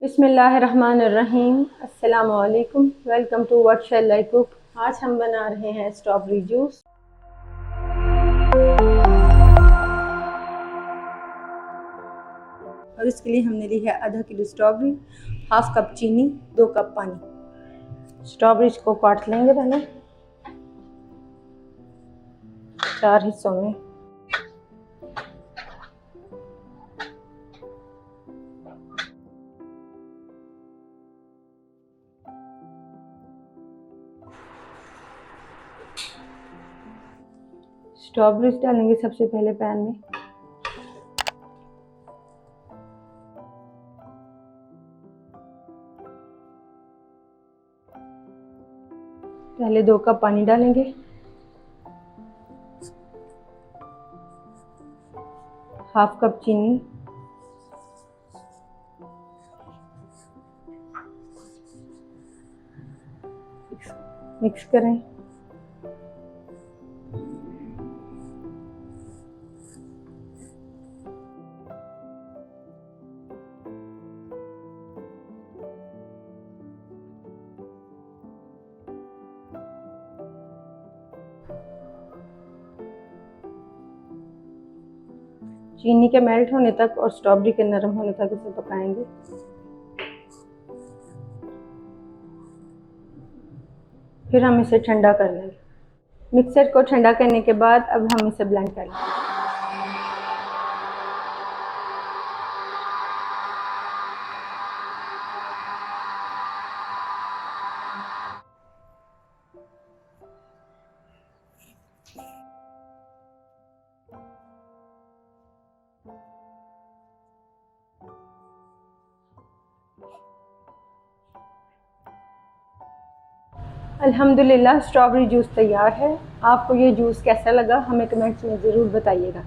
बिस्मिल्लाहिर्रहमानिर्रहीम। अस्सलामु अलैकुम। Welcome to what shall I cook. आज हम बना रहे हैं स्ट्रॉबेरी जूस। और इसके लिए हमने ली है आधा किलो स्ट्रॉबेरी, हाफ कप चीनी, 2 कप पानी। स्ट्रॉबेरीज को काट लेंगे पहले 4 हिस्सों में। स्ट्रॉबेरीज डालेंगे सबसे पहले पैन में। पहले 2 कप पानी डालेंगे, हाफ कप चीनी, मिक्स करें। चीनी के मेल्ट होने तक और स्ट्रॉबेरी के नरम होने तक इसे पकाएंगे। फिर हम इसे ठंडा कर लेंगे। मिक्सर को ठंडा करने के बाद अब हम इसे ब्लेंड कर लेंगे। अल्हम्दुलिल्लाह स्ट्रॉबेरी जूस तैयार है। आपको ये जूस कैसा लगा हमें कमेंट्स में ज़रूर बताइएगा।